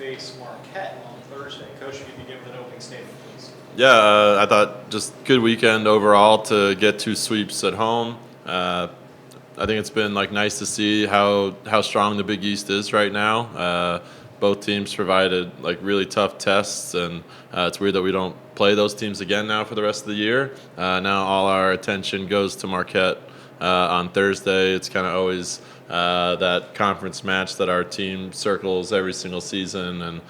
face Marquette on Thursday. Coach, if you could give an opening statement, please. Yeah, I thought just good weekend overall to get 2 sweeps at home. I think it's been nice to see how strong the Big East is right now. Both teams provided really tough tests, and it's weird that we don't play those teams again now for the rest of the year. Now all our attention goes to Marquette on Thursday. It's kind of always that conference match that our team circles every single season, and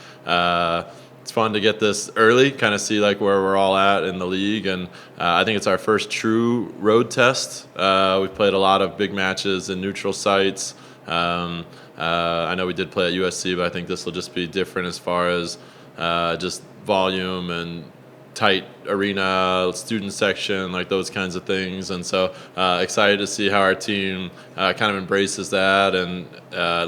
it's fun to get this early, kind of see where we're all at in the league, and I think it's our first true road test. We've played a lot of big matches in neutral sites. I know we did play at USC, but I think this will just be different as far as just volume and tight arena, student section, those kinds of things. And so excited to see how our team kind of embraces that and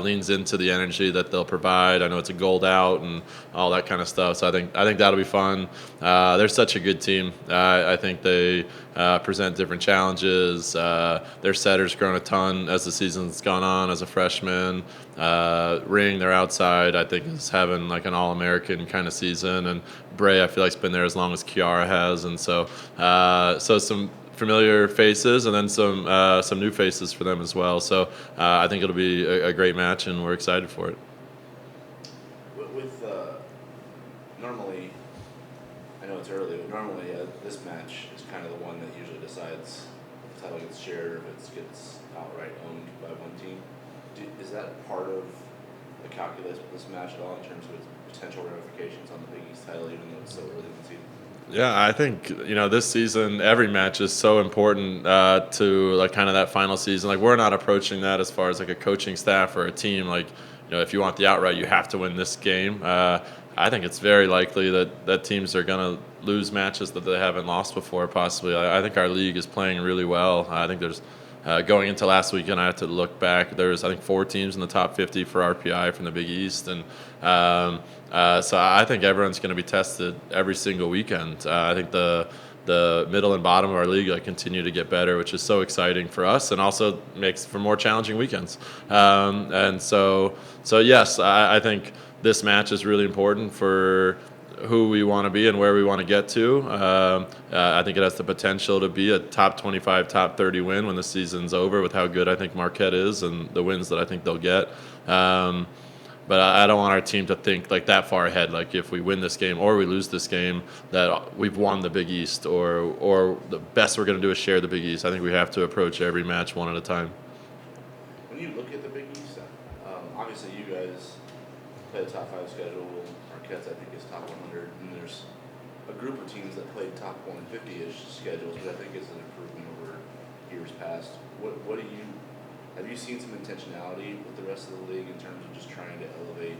leans into the energy that they'll provide. I know it's a gold out and all that kind of stuff. So I think that'll be fun. They're such a good team. I think they present different challenges. Their setter's grown a ton as the season's gone on as a freshman. Ring, their outside, I think, is having an All-American kind of season. And Bray, I feel like, has been there as long as Kiara has. And so some familiar faces and then some new faces for them as well. So I think it'll be a great match, and we're excited for it. With normally, I know it's early, but normally this match is kind of the one that usually decides if the title gets shared or if it gets outright owned by one team. Is that part of the calculus with this match at all in terms of its potential ramifications on the Big East title, even though it's so early in the season? Yeah, I think this season every match is so important to kind of that final season. We're not approaching that as far as a coaching staff or a team. If you want the outright, you have to win this game. I think it's very likely that teams are going to lose matches that they haven't lost before. Possibly, I think our league is playing really well. I think there's going into last weekend, I had to look back. There's, I think, 4 teams in the top 50 for RPI from the Big East, and so I think everyone's going to be tested every single weekend. I think the middle and bottom of our league continue to get better, which is so exciting for us, and also makes for more challenging weekends. And so yes, I think this match is really important for who we want to be and where we want to get to. I think it has the potential to be a top 25, top 30 win when the season's over with how good I think Marquette is and the wins that I think they'll get. But I don't want our team to think that far ahead. If we win this game or we lose this game, that we've won the Big East or the best we're going to do is share the Big East. I think we have to approach every match one at a time. When you look at the Big East, obviously you guys play the top 5 schedule. Marquette's, I think, is top 100, and there's a group of teams that played top 150-ish schedules, but I think it's an improvement over years past. What do you have you seen some intentionality with the rest of the league in terms of just trying to elevate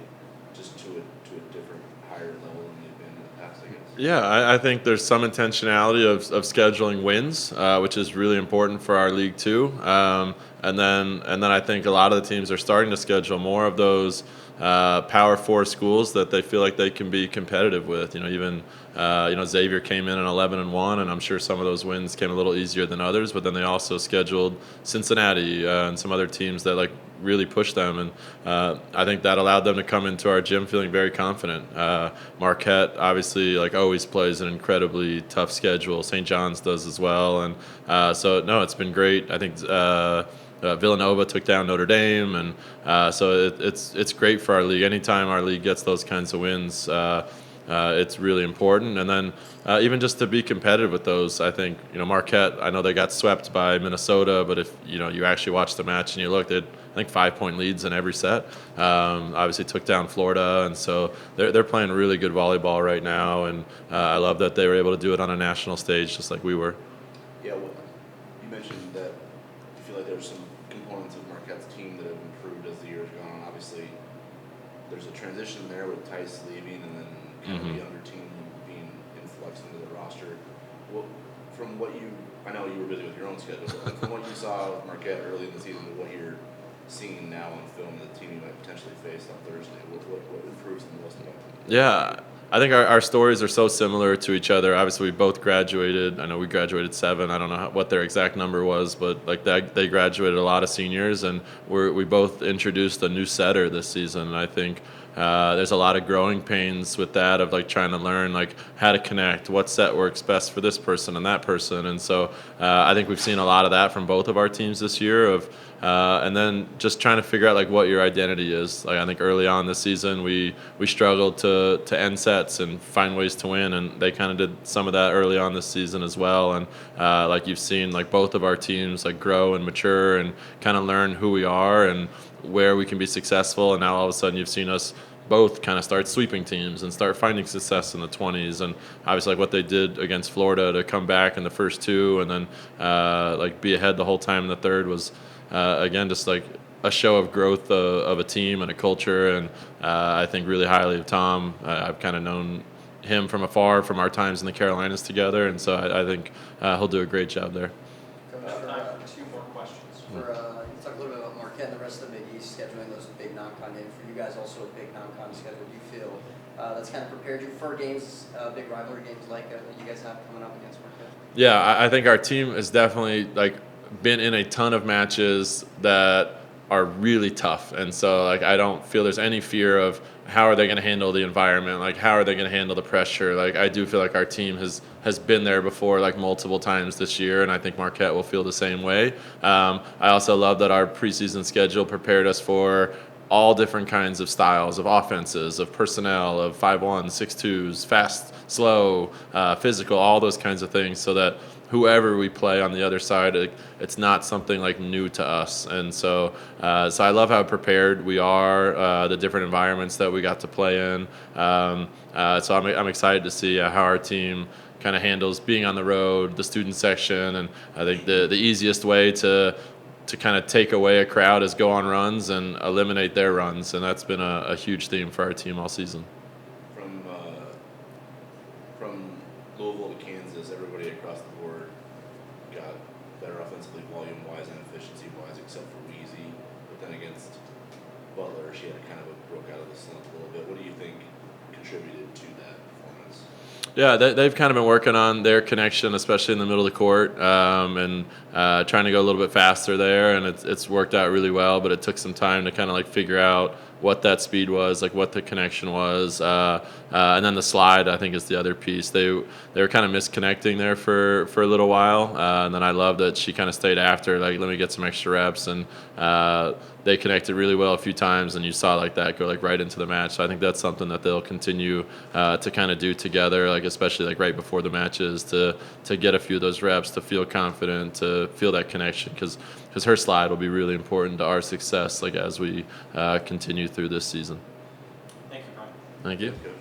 just to a different higher level than they've been in the past, I guess? Yeah, I think there's some intentionality of scheduling wins, which is really important for our league too. And then I think a lot of the teams are starting to schedule more of those Power 4 schools that they feel like they can be competitive with. Even Xavier came in at 11-1, and I'm sure some of those wins came a little easier than others. But then they also scheduled Cincinnati and some other teams that really pushed them, and I think that allowed them to come into our gym feeling very confident. Marquette obviously always plays an incredibly tough schedule. St. John's does as well, and so no, it's been great. I think Villanova took down Notre Dame, and so it's great for our league. Anytime our league gets those kinds of wins, it's really important. And then even just to be competitive with those, I think Marquette, I know they got swept by Minnesota, but if you actually watch the match and you look, they had, I think, 5-point leads in every set. Obviously took down Florida, and so they're playing really good volleyball right now, and I love that they were able to do it on a national stage just like we were. Yeah, well, you mentioned that you feel like there's some components of Marquette's team that have improved as the years gone on. Obviously, there's a transition there with Tice leaving and then kind of the younger team being influxed into the roster. Well, from what I know you were busy with your own schedule, but from what you saw with Marquette early in the season to what you're seeing now on film, the team you might potentially face on Thursday, what improves the most about them? Yeah, I think our stories are so similar to each other. Obviously, we both graduated. I know we graduated 7. I don't know what their exact number was, but they graduated a lot of seniors, and we both introduced a new setter this season. And I think there's a lot of growing pains with that of like trying to learn like how to connect, what set works best for this person and that person. And so I think we've seen a lot of that from both of our teams this year of and then just trying to figure out like what your identity is. Like I think early on this season we struggled to end sets and find ways to win, and they kind of did some of that early on this season as well. And like you've seen like both of our teams like grow and mature and kind of learn who we are and where we can be successful. And now all of a sudden you've seen us both kind of start sweeping teams and start finding success in the 20s. And obviously like what they did against Florida to come back in the first two and then like be ahead the whole time in the third was again just like a show of growth of a team and a culture. And I think really highly of Tom. I've kind of known him from afar from our times in the Carolinas together, and so I think he'll do a great job there. Time for two more questions. You talk a little bit about Marquette and the rest of the Big East scheduling those big non-con games. For you guys, also a big non-con schedule. Do you feel that's kind of prepared you for games, big rivalry games like that you guys have coming up against Marquette? Yeah, I think our team has definitely like been in a ton of matches that are really tough, and so like I don't feel there's any fear of how are they going to handle the environment, like how are they going to handle the pressure. Like I do feel like our team has been there before like multiple times this year, and I think Marquette will feel the same way. I also love that our preseason schedule prepared us for all different kinds of styles of offenses, of personnel, of 5-1, 6-2s, fast, slow, physical, all those kinds of things, so that whoever we play on the other side, it's not something like new to us. And so I love how prepared we are, the different environments that we got to play in. So I'm excited to see how our team kind of handles being on the road, the student section, and I think the easiest way to kind of take away a crowd is go on runs and eliminate their runs, and that's been a huge theme for our team all season. From Louisville to Kansas, everybody across the board got better offensively, volume-wise and efficiency-wise, except for Weezy. But then against Butler, she had kind of broke out of the slump a little bit. What do you think contributed to that performance? Yeah, they've kind of been working on their connection, especially in the middle of the court, and trying to go a little bit faster there, and it's worked out really well. But it took some time to kind of like figure out what that speed was, like what the connection was, and then the slide I think is the other piece. They were kind of misconnecting there for a little while, and then I love that she kind of stayed after, like let me get some extra reps, and they connected really well a few times, and you saw like that go like right into the match. So I think that's something that they'll continue to kind of do together, like especially like right before the matches to get a few of those reps, to feel confident, to feel that connection, because her slide will be really important to our success like as we continue through this season. Thank you, Brian. Thank you. Coach.